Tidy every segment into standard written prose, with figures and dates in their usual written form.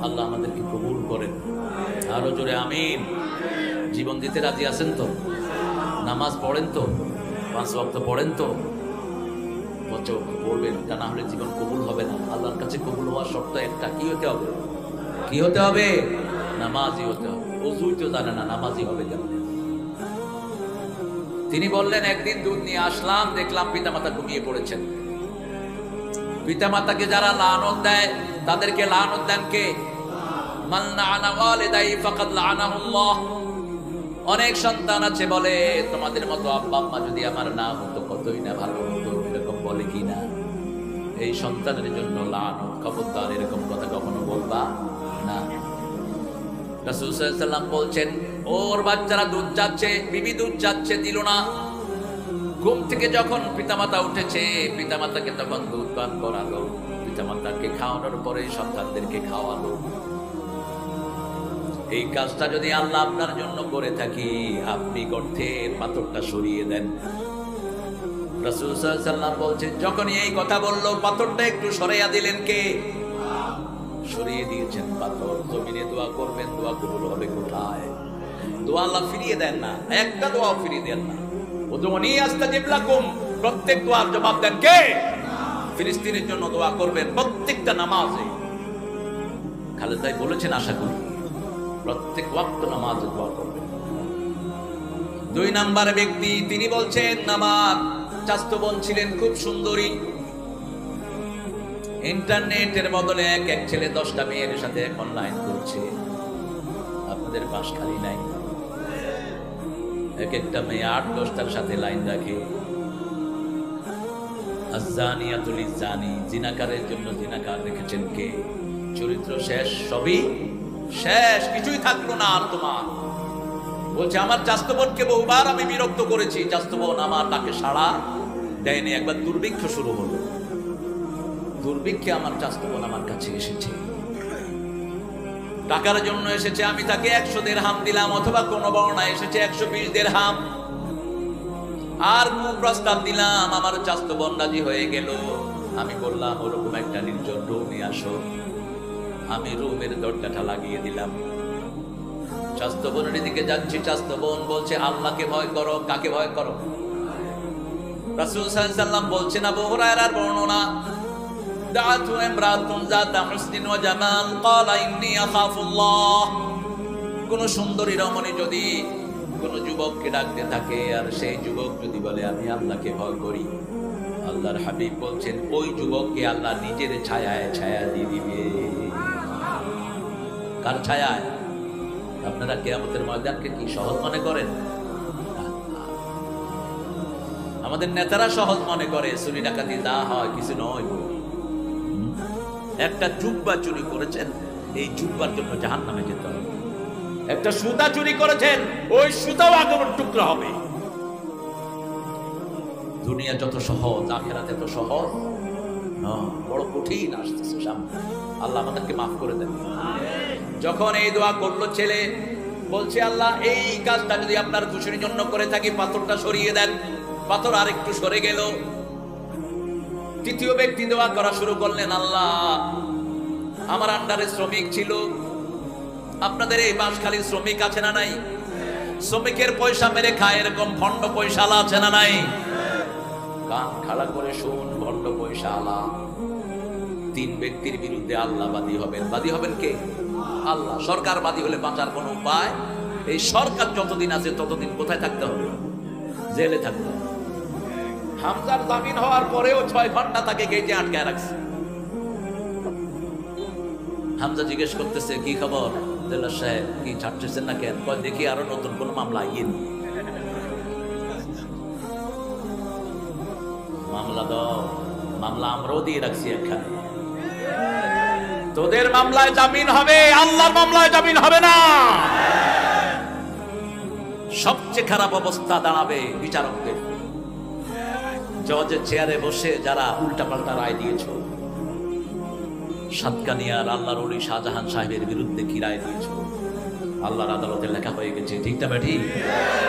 আল্লাহ আমাদেরকে কবুল করেন। আরো জোরে আমিন। জীবন দিতে রাজি আছেন তো? নামাজ পড়েন তো? 5 ওয়াক্ত পড়েন তো? পড়বেন, তা না হলে জীবন কবুল হবে না। আল্লাহর কাছে কবুল হওয়ার শর্ত একটা, কি হতে হবে? কি হতে হবে? নামাজি হতে হবে। ওযুই তো জানে না, নামাজি হবে কেন? তিনি বললেন, একদিন দুধ নিয়ে আসলাম, দেখলাম পিতামাতা ঘুমিয়ে পড়েছেন। পিতামাতাকে যারা লানত দেয় তাদেরকে লানত দেন কে? মান লাআনা ওয়ালিদাইহি ফাকাদ লাআনাহুল্লাহ। অনেক সন্তান আছে বলে, তোমাদের মতো আব্বা আম্মা যদি আমার না হতো কতই না ভালো হতো, এরকম বলে কি না? এই সন্তানের জন্য লানত। খবরদার এরকম কথা কখনো বলবা না। রাসূল সাল্লাল্লাহু আলাইহি ওয়াসাল্লাম বলছেন, ওর বাচ্চারা দুধ চাচ্ছে, বিবি দুধ চাচ্ছে, দিল না। ঘুম থেকে যখন পিতামাতা উঠেছে, পিতামাতাকে তখন দুধ পান করালো, পিতামাতাকে খাওয়ানোর পরে সন্তানদেরকে খাওয়ালো। এই কাজটা যদি আল্লাহ আপনার জন্য করে থাকি, আপনি গর্তের পাথরটা সরিয়ে দেন। রাসূল সাল্লাল্লাহু আলাইহি ওয়াসাল্লাম বলছেন, যখন এই কথা বলল, পাথরটা একটু সরাইয়া দিলেন কে? সরিয়ে দিয়েছেন পাথর। জমিনে দোয়া করবেন, দোয়া কবুল হবে কোথায়? দোয়া আল্লাহ ফিরিয়ে দেন না, একটা দোয়া ফিরিয়ে দেন না। উদউনি আস্তাজিব লাকুম, প্রত্যেক দোয়ার জবাব দেন কে? ফিলিস্তিনের জন্য দোয়া করবেন প্রত্যেকটা নামাজে। খালেদ ভাই বলেছেন, আশা করি প্রত্যেক ওয়াক্ত নামাজে দোয়া করবেন। 2 নাম্বার ব্যক্তি, তিনি বলছেন, আমার চাচাতো বোন ছিলেন খুব সুন্দরী। ইন্টারনেটের বদলে এক এক ছেলে 10টা মেয়ের সাথে এখন লাইন করছে। আপনাদের পাশ খালি নাই? এক একটা মেয়ে 8-10টার সাথে লাইন রাখে। আয-যানিয়াতু লিয-যানি, জিনাকারের জন্য জিনাকার রেখেছেন কে? চরিত্র শেষ, সবই শেষ, কিছুই থাকলো না আর তোমার। বলছে, আমার চাচাতো বোনকে বহুবার আমি বিরক্ত করেছি, চাচাতো বোন আমার ডাকে সাড়া দেয়নি। একবার দুর্ভিক্ষ শুরু হলো, দুর্ভিক্ষে আমার চাচাতো বোন আমার কাছে এসেছে, টাকার জন্য এসেছে। আমি তাকে 100 দিরহাম দিলাম, অথবা কোন বর্ণায় এসেছে 120 দিরহাম। আর প্রস্তাব দিলাম, আমার চাচাতো বোন রাজি হয়ে গেল। আমি বললাম, ওরকম একটা নির্জন রুম নিয়ে আসো। আমি রুমের দরজাটা লাগিয়ে দিলাম। চাচাতো বোনের দিকে যাচ্ছি, চাচাতো বোন বলছে, আল্লাহকে ভয় করো। কাকে ভয় করো? রাসূল সাল্লাল্লাহু আলাইহি ওয়াসাল্লাম বলছেন, আবু হুরায়রার বর্ণনা, দাআতু ইমরাতুন যাতা হুসনিন ওয়া জামাল ক্বালা ইন্নী আখাফুল্লাহ। কোন সুন্দরী রমণী যদি কোন যুবককে ডাকতে থাকে, আর সেই যুবক যদি বলে আমি আল্লাহকে ভয় করি, আল্লাহর হাবিব বলছেন, ওই যুবককে আল্লাহ নিজের ছায়ায় ছায়া দিয়ে দিবে। কার ছায়ায়? আপনারা কিয়ামতের ময়দানকে কি সহজ মনে করেন? আমাদের নেতারা সহজ মনে করে, চুরি ডাকাতি যা হয় কিছু নয়। একটা জুব্বা চুরি করেছেন, এই জুব্বার জন্য জাহান্নামে যেতে হবে। একটা সুতা চুরি করেছেন, ওই সুতাও আগুনের টুকরা হবে। দুনিয়া যত সহজ, আখিরাত এত সহজ না, বড় কঠিন আসতেছে সামনে। আল্লাহ আমাদেরকে মাফ করে দেন। যখন এই দোয়া করলো ছেলে, বলছে, আল্লাহ এই কাজটা যদি আপনার খুশির জন্য করে থাকি, পাথরটা সরিয়ে দেন। পাথর আর একটু সরে গেল। তৃতীয় ব্যক্তি দোয়া করা শুরু করলেন, আল্লাহ আমার আন্ডারে শ্রমিক ছিল। আপনাদের এই বাঁশখালীর শ্রমিক আছে না নাই? শ্রমিকের পয়সা মেরে খায়, এরকম ভণ্ড পয়সালা আছে না নাই? কান খাড়া করে শুন, ভণ্ড পয়সালা 3 ব্যক্তির বিরুদ্ধে আল্লাহ বাদী হবেন। বাদী হবেন কে? আল্লাহ। সরকার বাদী হলে বাঁচার কোন উপায়? এই সরকার যতদিন আছে ততদিন কোথায় থাকতে হবে? জেলে থাকতে হবে। হামজার জামিন হওয়ার পরেও 6 ঘন্টা তাকে গেটে আটকায় রাখছে। হামজা জিজ্ঞেস করতেছে, কি খবর জেলার সাহেব, কি ছাড়তেছেন না কেন? কয়, দেখি আরো নতুন কোন মামলা আইন। মামলা দাও। মামলা আমরাও দিয়ে রাখছি একখানে। তোদের মামলায় জামিন হবে, আল্লাহর মামলায় জামিন হবে না। সবচেয়ে খারাপ অবস্থা দাঁড়াবে বিচারকদের। জজের চেয়ারে বসে যারা উল্টাপাল্টা রায় দিয়েছ, সাতকানিয়ার আল্লাহর ওলি শাহজাহান সাহেবের বিরুদ্ধে কি রায় দিয়েছ, আল্লাহর আদালতে লেখা হয়ে গেছে, ঠিক না ব্যাঠি?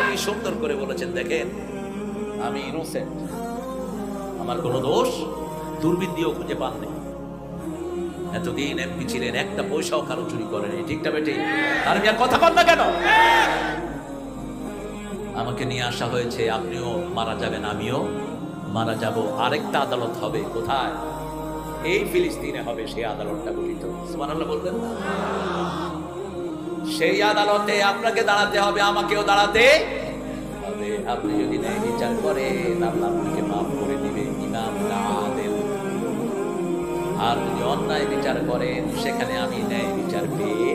কি সুন্দর করে বলেছেন, দেখেন আমি ইনোসেন্ট, আমার কোনো দোষ দুর্বৃত্তিও খুঁজে পাননি। এতদিন এমপি ছিলেন, একটা পয়সাও কারো চুরি করেনি, ঠিকটা বেটে? আর মিয়া কথা কন না কেন? আমাকে নিয়ে আসা হয়েছে, আপনিও মারা যাবেন, আমিও মারা যাব, আরেকটা আদালত হবে। কোথায়? এই ফিলিস্তিনে হবে সেই আদালতটা গঠিত। সুবহানাল্লাহ বলবেন না? সেই আদালতে আপনাকে দাঁড়াতে হবে, আমাকেও দাঁড়াতে হবে। আপনি যদি ন্যায় বিচার করেন, আল্লাহ আপনাকে মাফ করে দিবে, ইমাম আদেল। আর যদি অন্যায় বিচার করেন, সেখানে আমি ন্যায় বিচার পেয়ে